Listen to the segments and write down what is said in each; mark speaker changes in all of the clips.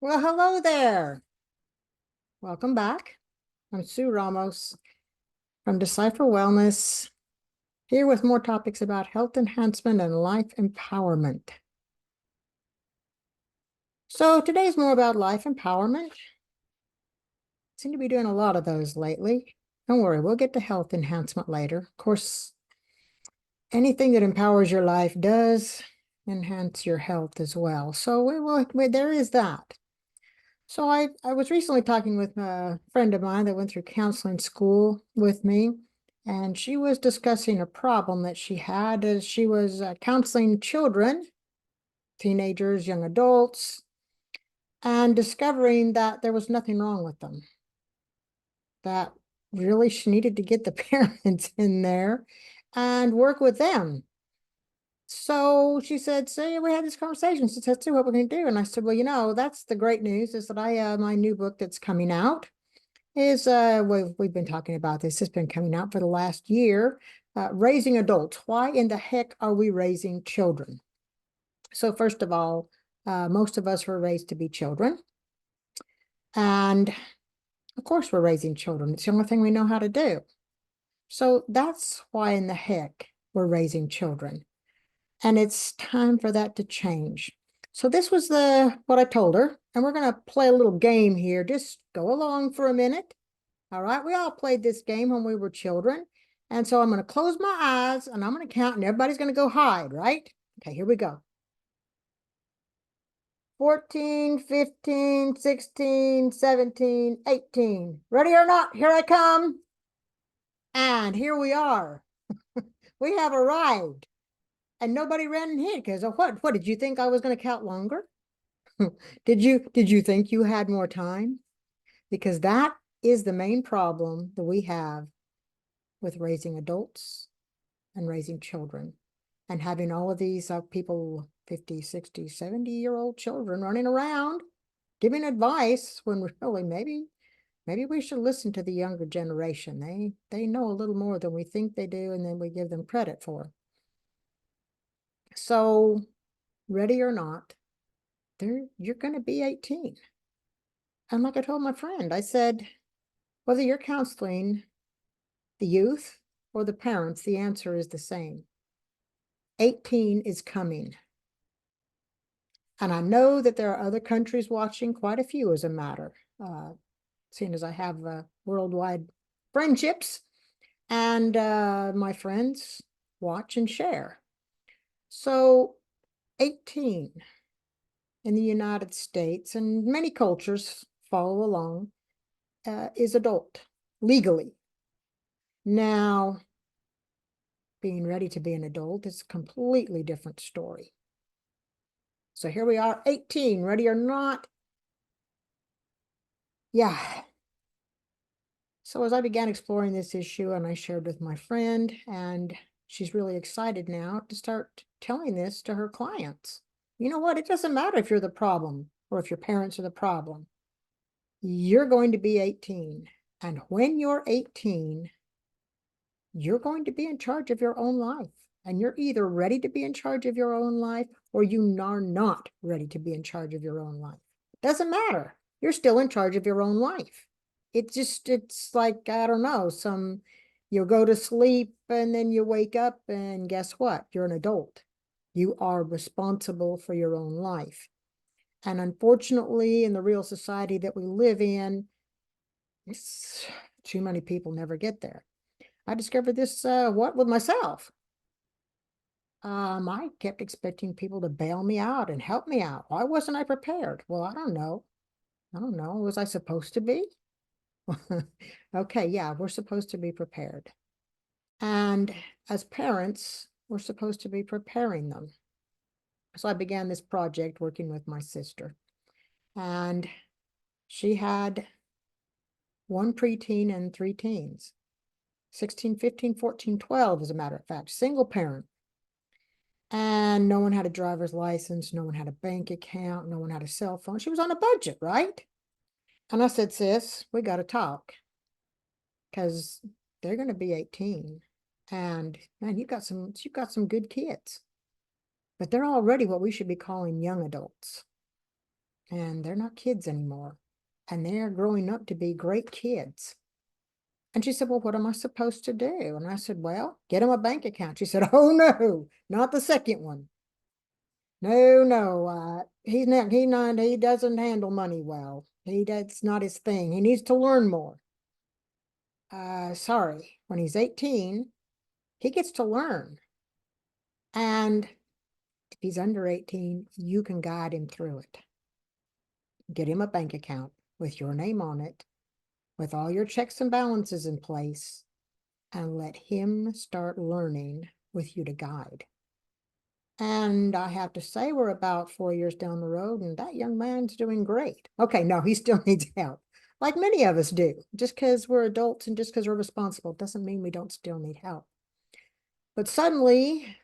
Speaker 1: Well, hello there. Welcome back. I'm Sue Ramos from Decipher Wellness, here with more topics about health enhancement and life empowerment. So today's more about life empowerment. Seem to be doing a lot of those lately. Don't worry, we'll get to health enhancement later. Of course, anything that empowers your life does enhance your health as well. So there is that. So I was recently talking with a friend of mine that went through counseling school with me, and she was discussing a problem that she had as she was counseling children, teenagers, young adults, and discovering that there was nothing wrong with them. That really she needed to get the parents in there and work with them. So she said, so we had this conversation. She said, so what we're going to do? And I said, well, that's the great news is that my new book that's coming out is we've been talking about this. It's been coming out for the last year. Raising adults. Why in the heck are we raising children? So first of all, most of us were raised to be children. And of course we're raising children. It's the only thing we know how to do. So that's why in the heck we're raising children. And it's time for that to change. So this was what I told her. And we're going to play a little game here. Just go along for a minute. All right, we all played this game when we were children. And so I'm going to close my eyes and I'm going to count and everybody's going to go hide, right? Okay, here we go. 14, 15, 16, 17, 18. Ready or not, here I come. And here we are. We have arrived. And nobody ran and hid because of what? What, did you think I was going to count longer? Did you think you had more time? Because that is the main problem that we have with raising adults and raising children and having all of these people, 50, 60, 70-year-old children running around giving advice when really maybe we should listen to the younger generation. They know a little more than we think they do and then we give them credit for. So ready or not, you're going to be 18. And like I told my friend, I said, whether you're counseling the youth or the parents, the answer is the same. 18 is coming. And I know that there are other countries watching, quite a few as a matter, seeing as I have worldwide friendships and my friends watch and share. So 18 in the United States and many cultures follow along is adult legally. Now, being ready to be an adult is a completely different story. So here we are, 18, ready or not. Yeah. So as I began exploring this issue and I shared with my friend, and she's really excited now to start telling this to her clients. You know what? It doesn't matter if you're the problem or if your parents are the problem. You're going to be 18. And when you're 18, you're going to be in charge of your own life. And you're either ready to be in charge of your own life or you are not ready to be in charge of your own life. Doesn't matter. You're still in charge of your own life. It's like, I don't know, you'll go to sleep and then you wake up and guess what? You're an adult. You are responsible for your own life. And unfortunately, in the real society that we live in, too many people never get there. I discovered this, with myself. I kept expecting people to bail me out and help me out. Why wasn't I prepared? Well, I don't know. I don't know. Was I supposed to be? Okay, yeah, we're supposed to be prepared. And as parents, we're supposed to be preparing them. So I began this project working with my sister. And she had one preteen and three teens. 16, 15, 14, 12, as a matter of fact, single parent. And no one had a driver's license, no one had a bank account, no one had a cell phone. She was on a budget, right? And I said, sis, we got to talk because they're going to be 18. And man, you've got some good kids, but they're already what we should be calling young adults. and they're not kids anymore. And they're growing up to be great kids. And she said, well, what am I supposed to do? And I said, well, get him a bank account. She said, oh, no, not the second one. No, no, he doesn't handle money well. That's not his thing. He needs to learn more. Sorry, when he's 18, he gets to learn. And if he's under 18, you can guide him through it. Get him a bank account with your name on it, with all your checks and balances in place, and let him start learning with you to guide. And I have to say, we're about 4 years down the road, and that young man's doing great. Okay, no, he still needs help, like many of us do. Just because we're adults and just because we're responsible doesn't mean we don't still need help. But suddenly,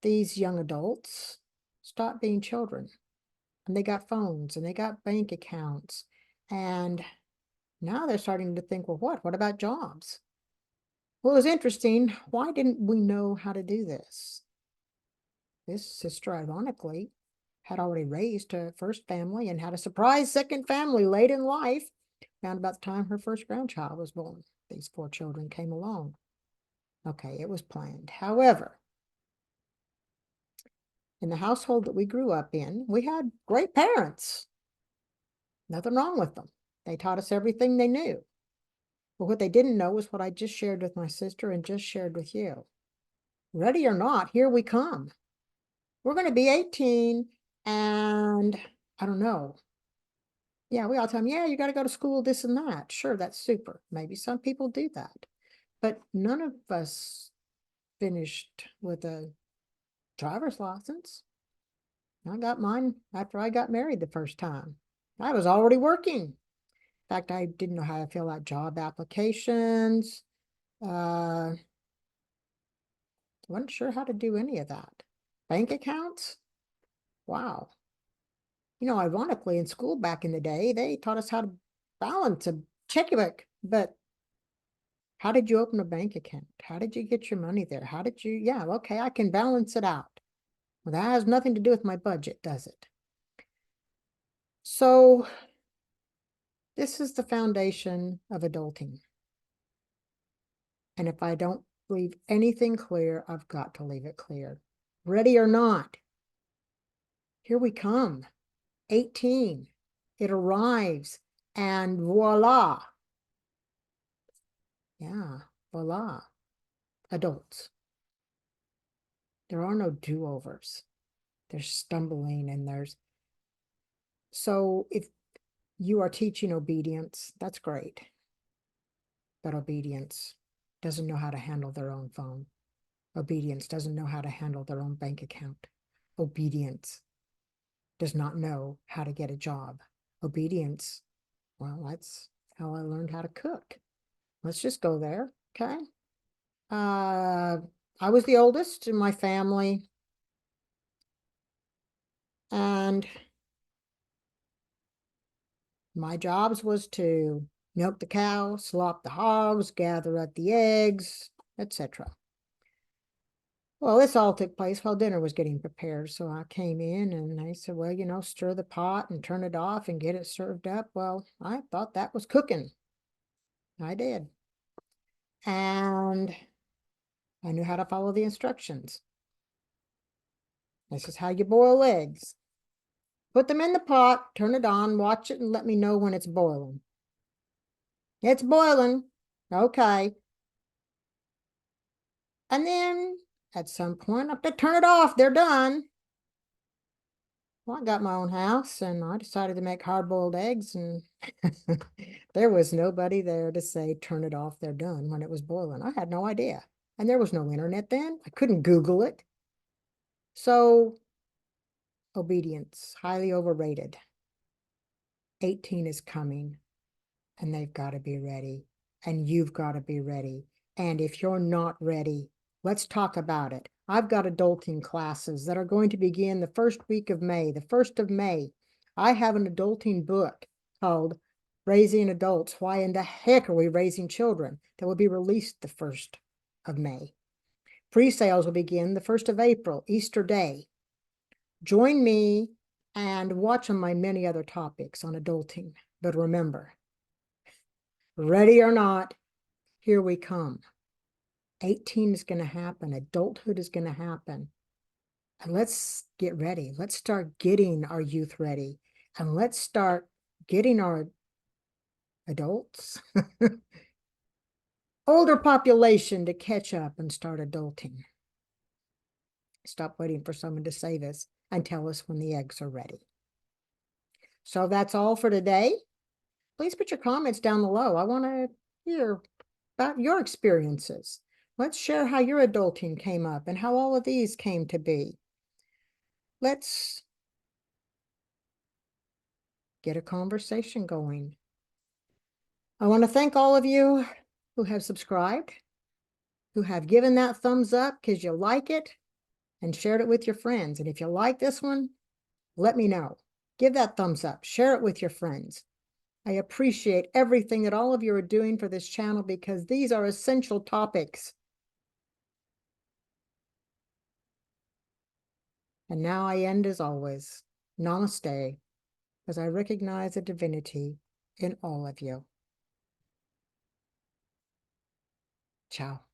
Speaker 1: these young adults stopped being children, and they got phones, and they got bank accounts, and now they're starting to think, well, what about jobs? Well, it was interesting. Why didn't we know how to do this? This sister, ironically, had already raised her first family and had a surprise second family late in life. Around about the time her first grandchild was born, these 4 children came along. Okay, it was planned. However, in the household that we grew up in, we had great parents. Nothing wrong with them. They taught us everything they knew. But what they didn't know was what I just shared with my sister and just shared with you. Ready or not, here we come. We're going to be 18 and I don't know. Yeah, we all tell them, yeah, you got to go to school, this and that. Sure, that's super. Maybe some people do that. But none of us finished with a driver's license. I got mine after I got married the first time. I was already working. In fact, I didn't know how to fill out job applications. Wasn't sure how to do any of that. Bank accounts? Wow. You know, ironically, in school back in the day, they taught us how to balance a checkbook, but how did you open a bank account? How did you get your money there? How did you, yeah, okay, I can balance it out. Well, that has nothing to do with my budget, does it? So this is the foundation of adulting. And if I don't leave anything clear, I've got to leave it clear. Ready or not, here we come. 18. It arrives, and voila. Yeah, voila. Adults. There are no do-overs. There's stumbling and there's. So if you are teaching obedience, that's great. But obedience doesn't know how to handle their own phone. Obedience doesn't know how to handle their own bank account. Obedience does not know how to get a job. Obedience, well, that's how I learned how to cook. Let's just go there, okay? I was the oldest in my family, and my jobs was to milk the cow, slop the hogs, gather up the eggs, etc. Well, this all took place while dinner was getting prepared. So I came in and they said, well, you know, stir the pot and turn it off and get it served up. Well, I thought that was cooking. I did. And I knew how to follow the instructions. This is how you boil eggs. Put them in the pot, turn it on, watch it, and let me know when it's boiling. It's boiling. Okay. And then at some point, I have to turn it off. They're done. Well, I got my own house and I decided to make hard-boiled eggs, and there was nobody there to say, turn it off, they're done when it was boiling. I had no idea. And there was no internet then. I couldn't Google it. So obedience, highly overrated. 18 is coming and they've got to be ready. And you've got to be ready. And if you're not ready, let's talk about it. I've got adulting classes that are going to begin the first week of May, the 1st of May. I have an adulting book called Raising Adults. Why in the heck are we raising children? That will be released the 1st of May. Pre-sales will begin the 1st of April, Easter Day. Join me and watch on my many other topics on adulting. But remember, ready or not, here we come. 18 is going to happen. Adulthood is going to happen. And let's get ready. Let's start getting our youth ready. And let's start getting our adults, older population to catch up and start adulting. Stop waiting for someone to save us and tell us when the eggs are ready. So that's all for today. Please put your comments down below. I want to hear about your experiences. Let's share how your adulting came up and how all of these came to be. Let's get a conversation going. I want to thank all of you who have subscribed, who have given that thumbs up because you like it and shared it with your friends. And if you like this one, let me know. Give that thumbs up, share it with your friends. I appreciate everything that all of you are doing for this channel because these are essential topics. And now I end as always. Namaste, as I recognize the divinity in all of you. Ciao.